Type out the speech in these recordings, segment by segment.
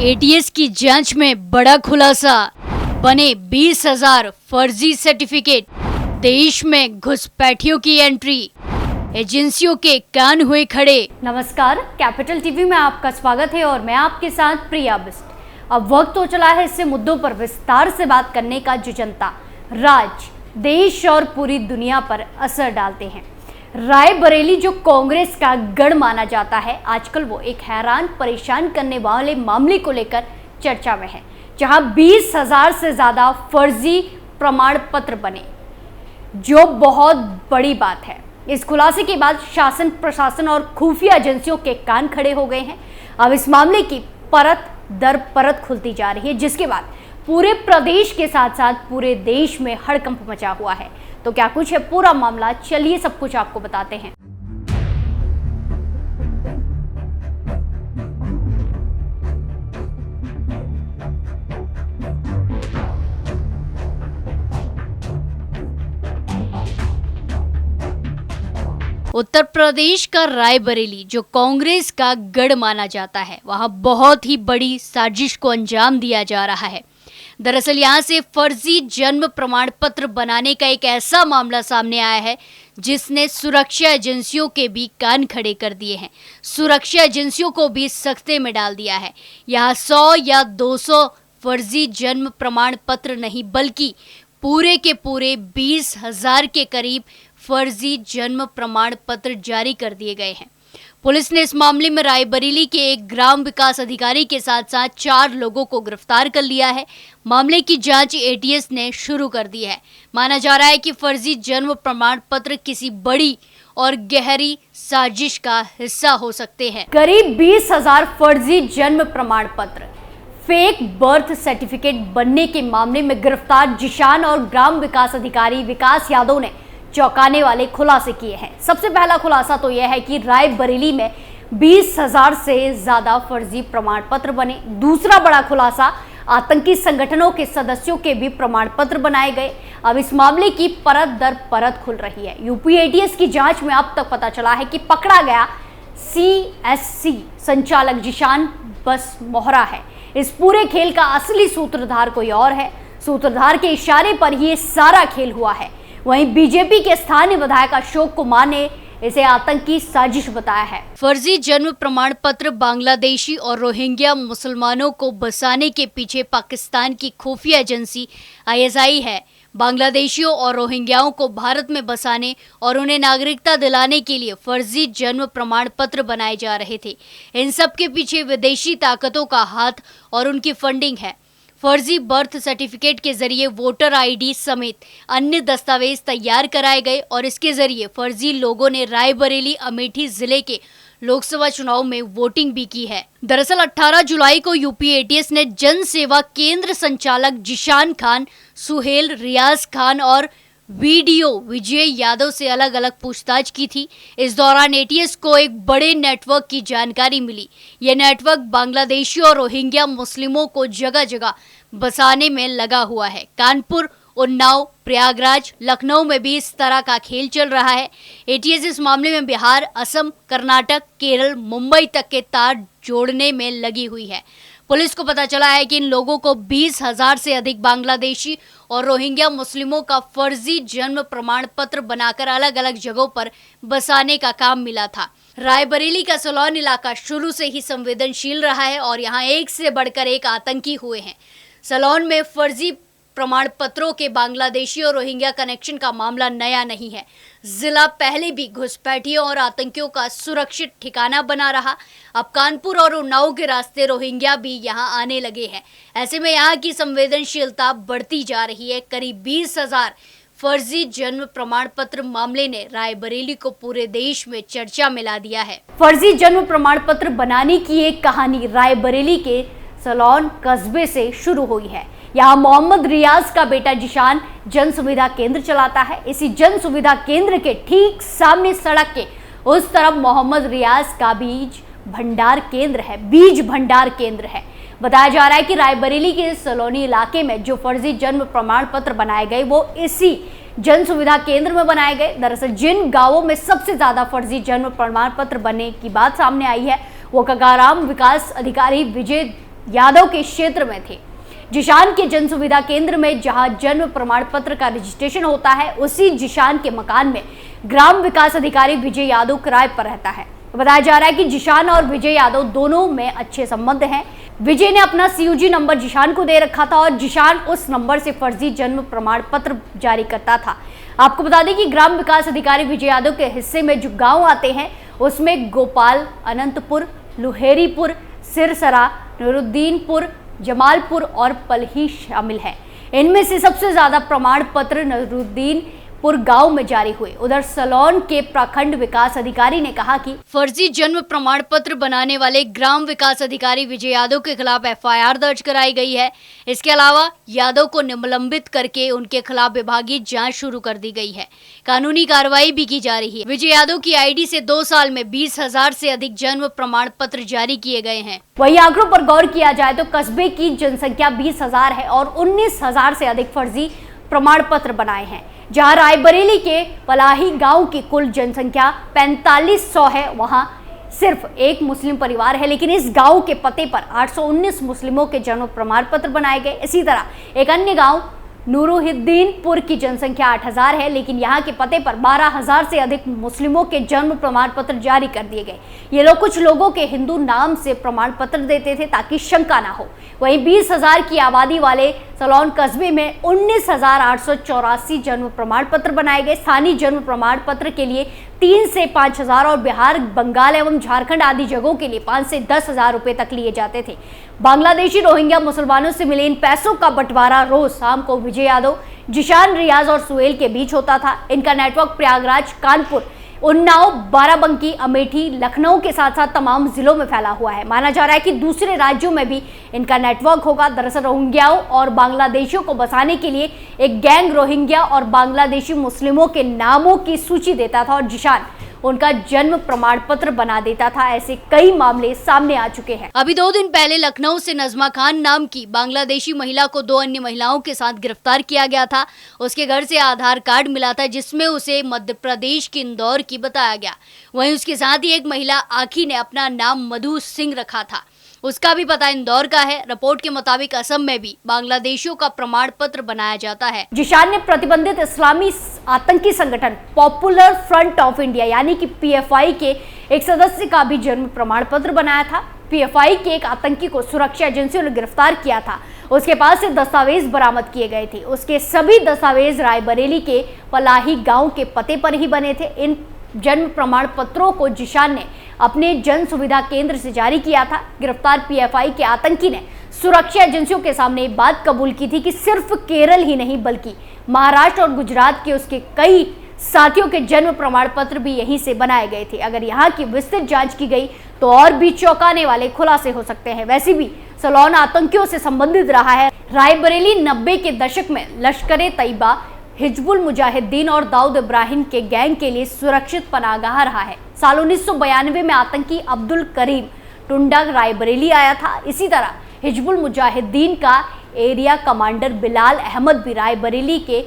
ATS की जांच में बड़ा खुलासा, बने 20,000 फर्जी सर्टिफिकेट, देश में घुसपैठियों की एंट्री, एजेंसियों के कान हुए खड़े। नमस्कार, कैपिटल टीवी में आपका स्वागत है और मैं आपके साथ प्रिया बिस्ट। अब वक्त हो चला है इससे मुद्दों पर विस्तार से बात करने का जो जनता, राज्य, देश और पूरी दुनिया पर असर डालते हैं। रायबरेली जो कांग्रेस का गढ़ माना जाता है, आजकल वो एक हैरान परेशान करने वाले मामले को लेकर चर्चा में है, जहां 20,000 से ज्यादा फर्जी प्रमाण पत्र बने, जो बहुत बड़ी बात है। इस खुलासे के बाद शासन, प्रशासन और खुफिया एजेंसियों के कान खड़े हो गए हैं। अब इस मामले की परत दर परत खुलती जा रही है, जिसके बाद पूरे प्रदेश के साथ साथ पूरे देश में हड़कंप मचा हुआ है। तो क्या कुछ है पूरा मामला, चलिए सब कुछ आपको बताते हैं। उत्तर प्रदेश का रायबरेली जो कांग्रेस का गढ़ माना जाता है, वहां बहुत ही बड़ी साजिश को अंजाम दिया जा रहा है। दरअसल यहां से फर्जी जन्म प्रमाण पत्र बनाने का एक ऐसा मामला सामने आया है जिसने सुरक्षा एजेंसियों के भी कान खड़े कर दिए हैं, सुरक्षा एजेंसियों को भी सख्ते में डाल दिया है। यहाँ 100 या 200 फर्जी जन्म प्रमाण पत्र नहीं, बल्कि पूरे के पूरे 20,000 के करीब फर्जी जन्म प्रमाण पत्र जारी कर दिए गए हैं। पुलिस ने इस मामले में रायबरेली के एक ग्राम विकास अधिकारी के साथ साथ 4 लोगों को गिरफ्तार कर लिया है। मामले की जांच एटीएस ने शुरू कर दी है। माना जा रहा है कि फर्जी जन्म प्रमाण पत्र किसी बड़ी और गहरी साजिश का हिस्सा हो सकते हैं। करीब 20,000 फर्जी जन्म प्रमाण पत्र, फेक बर्थ सर्टिफिकेट बनने के मामले में गिरफ्तार जिशान और ग्राम विकास अधिकारी विकास यादव ने चौंकाने वाले खुलासे किए हैं। सबसे पहला खुलासा तो यह है कि रायबरेली में 20,000 से ज्यादा फर्जी प्रमाण पत्र बने। दूसरा बड़ा खुलासा, आतंकी संगठनों के सदस्यों के भी प्रमाण पत्र बनाए गए। अब इस मामले की परत दर परत खुल रही है। यूपी एटीएस की जांच में अब तक पता चला है कि पकड़ा गया सीएससी संचालक जिशान बस मोहरा है। इस पूरे खेल का असली सूत्रधार कोई और है। सूत्रधार के इशारे पर ही ये सारा खेल हुआ है। वहीं बीजेपी के स्थानीय विधायक अशोक कुमार ने इसे आतंकी साजिश बताया है। फर्जी जन्म प्रमाण पत्र बांग्लादेशी और रोहिंग्या मुसलमानों को बसाने के पीछे पाकिस्तान की खुफिया एजेंसी आईएसआई है। बांग्लादेशियों और रोहिंग्याओं को भारत में बसाने और उन्हें नागरिकता दिलाने के लिए फर्जी जन्म प्रमाण पत्र बनाए जा रहे थे। इन सब के पीछे विदेशी ताकतों का हाथ और उनकी फंडिंग है। फर्जी बर्थ सर्टिफिकेट के जरिए वोटर आईडी समेत अन्य दस्तावेज तैयार कराए गए और इसके जरिए फर्जी लोगों ने रायबरेली, अमेठी जिले के लोकसभा चुनाव में वोटिंग भी की है। दरअसल 18 जुलाई को यूपी एटीएस ने जन सेवा केंद्र संचालक जिशान खान, सुहेल, रियाज खान और वीडियो विजय यादव से अलग अलग पूछताछ की थी। इस दौरान एटीएस को एक बड़े नेटवर्क की जानकारी मिली। यह नेटवर्क बांग्लादेशी और रोहिंग्या मुस्लिमों को जगह जगह बसाने में लगा हुआ है। कानपुर, उन्नाव, प्रयागराज, लखनऊ में भी इस तरह का खेल चल रहा है। एटीएस इस मामले में बिहार, असम, कर्नाटक, केरल, मुंबई तक के तार जोड़ने में लगी हुई है। पुलिस को पता चला है कि इन लोगों को 20,000 से अधिक बांग्लादेशी और रोहिंग्या मुस्लिमों का फर्जी जन्म प्रमाण पत्र बनाकर अलग अलग जगहों पर बसाने का काम मिला था। रायबरेली का सलोन इलाका शुरू से ही संवेदनशील रहा है और यहाँ एक से बढ़कर एक आतंकी हुए हैं। सलोन में फर्जी प्रमाण पत्रों के बांग्लादेशी और रोहिंग्या कनेक्शन का मामला नया नहीं है। जिला पहले भी घुसपैठियों और आतंकियों का सुरक्षित ठिकाना बना रहा। अब कानपुर और उन्नाव के रास्ते रोहिंग्या भी यहां आने लगे हैं। ऐसे में यहां की संवेदनशीलता बढ़ती जा रही है। करीब 20,000 फर्जी जन्म प्रमाण पत्र मामले ने रायबरेली को पूरे देश में चर्चा में ला दिया है। फर्जी जन्म प्रमाण पत्र बनाने की एक कहानी रायबरेली के सलोन कस्बे से शुरू हुई है। यहाँ मोहम्मद रियाज का बेटा जिशान जन सुविधा केंद्र चलाता है। इसी जन सुविधा केंद्र के ठीक सामने सड़क के उस तरफ मोहम्मद रियाज का बीज भंडार केंद्र है। बताया जा रहा है कि रायबरेली के सलोनी इलाके में जो फर्जी जन्म प्रमाण पत्र बनाए गए वो इसी जन सुविधा केंद्र में बनाए गए। दरअसल जिन गांवों में सबसे ज्यादा फर्जी जन्म प्रमाण पत्र बनने की बात सामने आई है वो कगाराम विकास अधिकारी विजय यादव के क्षेत्र में थे। जिशान के जन सुविधा केंद्र में जहां जन्म प्रमाण पत्र का रजिस्ट्रेशन होता है, उसी जिशान के मकान में ग्राम विकास अधिकारी विजय यादव किराए पर रहता है। बताया जा रहा है कि जिशान और विजय यादव दोनों में अच्छे संबंध हैं। विजय ने अपना CUG नंबर जिशान को दे रखा था और जिशान उस नंबर से फर्जी जन्म प्रमाण पत्र जारी करता था। आपको बता दें कि ग्राम विकास अधिकारी विजय यादव के हिस्से में जो गांव आते हैं उसमें गोपाल, अनंतपुर, लुहेरीपुर, सिरसरा, नूरुद्दीनपुर, जमालपुर और पलही शामिल है। इनमें से सबसे ज्यादा प्रमाण पत्र नूरुद्दीनपुर गांव में जारी हुए। उधर सलोन के प्रखंड विकास अधिकारी ने कहा कि फर्जी जन्म प्रमाण पत्र बनाने वाले ग्राम विकास अधिकारी विजय यादव के खिलाफ FIR दर्ज कराई गई है। इसके अलावा यादव को निलंबित करके उनके खिलाफ विभागीय जांच शुरू कर दी गई है। कानूनी कार्रवाई भी की जा रही है। विजय यादव की ID से 2 साल में 20,000 से अधिक जन्म प्रमाण पत्र जारी किए गए हैं। वही आंकड़ों पर गौर किया जाए तो कस्बे की जनसंख्या 20,000 है और 19,000 से अधिक फर्जी प्रमाण पत्र बनाए हैं। जहां रायबरेली के पलाही गांव की कुल जनसंख्या 4500 है, वहां सिर्फ एक मुस्लिम परिवार है, लेकिन इस गांव के पते पर 819 मुस्लिमों के जन्म प्रमाण पत्र बनाए गए। इसी तरह एक अन्य गांव नूरुद्दीनपुर की जनसंख्या 8,000 है, लेकिन यहाँ के पते पर 12,000 से अधिक मुस्लिमों के जन्म प्रमाण पत्र जारी कर दिए गए। ये लोग कुछ लोगों के हिंदू नाम से प्रमाण पत्र देते थे ताकि शंका ना हो। वहीं 20,000 की आबादी वाले सलोन कस्बे में 19,884 जन्म प्रमाण पत्र बनाए गए। स्थानीय जन्म प्रमाण पत्र के लिए 3 से 5,000 और बिहार, बंगाल एवं झारखंड आदि जगहों के लिए 5 से 10,000 रुपए तक लिए जाते थे। बांग्लादेशी रोहिंग्या मुसलमानों से मिले इन पैसों का बंटवारा रोज शाम को विजय यादव, जिशान, रियाज और सुहेल के बीच होता था। इनका नेटवर्क प्रयागराज, कानपुर, उन्नाव, बाराबंकी, अमेठी, लखनऊ के साथ साथ तमाम जिलों में फैला हुआ है। माना जा रहा है कि दूसरे राज्यों में भी इनका नेटवर्क होगा। दरअसल रोहिंग्याओं और बांग्लादेशियों को बसाने के लिए एक गैंग रोहिंग्या और बांग्लादेशी मुस्लिमों के नामों की सूची देता था और जिशान उनका जन्म प्रमाण पत्र बना देता था। ऐसे कई मामले सामने आ चुके हैं। अभी 2 दिन पहले लखनऊ से नजमा खान नाम की बांग्लादेशी महिला को 2 अन्य महिलाओं के साथ गिरफ्तार किया गया था। उसके घर से आधार कार्ड मिला था जिसमें उसे मध्य प्रदेश के इंदौर की बताया गया। वहीं उसके साथ ही एक महिला आखी ने अपना नाम मधु सिंह रखा था, उसका भी पता इंदौर का है। रिपोर्ट के मुताबिक असम में भी बांग्लादेशियों का प्रमाण पत्र बनाया जाता है। जिशान ने प्रतिबंधित इस्लामी आतंकी संगठन पॉपुलर फ्रंट ऑफ इंडिया यानी कि PFI के एक सदस्य का भी जन्म प्रमाण पत्र बनाया था। PFI के एक आतंकी को सुरक्षा एजेंसियों ने गिरफ्तार किया था। उसके पास से दस्तावेज बरामद किए गए थे। उसके सभी दस्तावेज रायबरेली के पलाही गांव के पते पर ही बने थे। इन जन्म प्रमाण पत्रों को जिशान ने अपने जन सुविधा केंद्र से जारी किया था। गिरफ्तार PFI के आतंकी ने सुरक्षा एजेंसियों के सामने बात कबूल की थी कि सिर्फ केरल ही नहीं बल्कि महाराष्ट्र और गुजरात के उसके कई साथियों के जन्म प्रमाण पत्र भी यहीं से बनाए गए थे। अगर यहाँ की विस्तृत जांच की गई तो और भी चौंकाने वाले खुलासे हो सकते हैं। वैसे भी सलोन आतंकियों से संबंधित रहा है। रायबरेली 90 के दशक में लश्कर-ए-तैयबा, हिजबुल मुजाहिदीन और दाऊद इब्राहिम के गैंग के लिए सुरक्षित पनाहगाह रहा है। साल 1992 में आतंकी अब्दुल करीम टुंडा रायबरेली आया था। इसी तरह हिजबुल मुजाहिदीन का एरिया कमांडर बिलाल अहमद भी रायबरेली के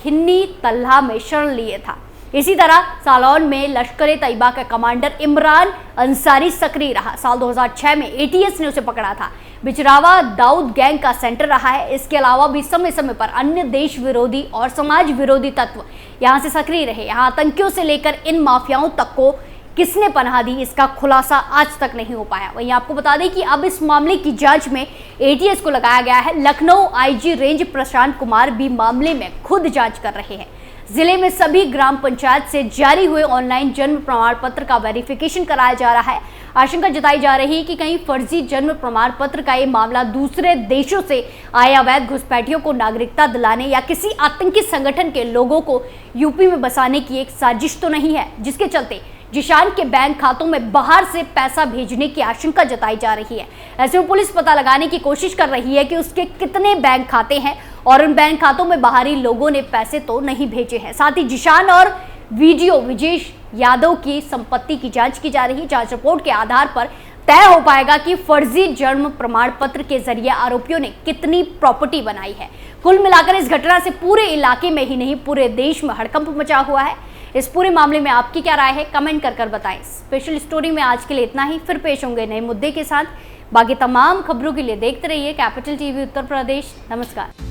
खिन्नी तल्हा में शरण लिए था। इसी तरह सालौन में लश्कर-ए-तैयबा का कमांडर इमरान अंसारी सक्रिय रहा। साल 2006 में ATS ने उसे पकड़ा था। बिचरावा दाऊद गैंग का सेंटर रहा है। इसके अलावा भी समय समय पर अन्य देश विरोधी और समाज विरोधी तत्व यहाँ से सक्रिय रहे। यहाँ आतंकियों से लेकर इन माफियाओं तक को किसने पनाह दी, इसका खुलासा आज तक नहीं हो पाया। वहीं आपको बता दें कि अब इस मामले की जांच में ATS को लगाया गया है। लखनऊ IG रेंज प्रशांत कुमार भी मामले में खुद जांच कर रहे हैं। जिले में सभी ग्राम पंचायत से जारी हुए ऑनलाइन जन्म प्रमाण पत्र का वेरिफिकेशन कराया जा रहा है। आशंका जताई जा रही है कि कहीं फर्जी जन्म प्रमाण पत्र का ये मामला दूसरे देशों से आए अवैध घुसपैठियों को नागरिकता दिलाने या किसी आतंकी संगठन के लोगों को यूपी में बसाने की एक साजिश तो नहीं है, जिसके चलते जिशान के बैंक खातों में बाहर से पैसा भेजने की आशंका जताई जा रही है। ऐसे में पुलिस पता लगाने की कोशिश कर रही है कि उसके कितने बैंक खाते हैं और उन बैंक खातों में बाहरी लोगों ने पैसे तो नहीं भेजे हैं। साथ ही जिशान और वीडियो विजय यादव की संपत्ति की जांच की जा रही है। जांच रिपोर्ट के आधार पर तय हो पाएगा कि फर्जी जन्म प्रमाण पत्र के जरिए आरोपियों ने कितनी प्रॉपर्टी बनाई है। कुल मिलाकर इस घटना से पूरे इलाके में ही नहीं पूरे देश में हड़कंप मचा हुआ है। इस पूरे मामले में आपकी क्या राय है, कमेंट कर बताएं। स्पेशल स्टोरी में आज के लिए इतना ही। फिर पेश होंगे नए मुद्दे के साथ। बाकी तमाम खबरों के लिए देखते रहिए कैपिटल टीवी उत्तर प्रदेश। नमस्कार।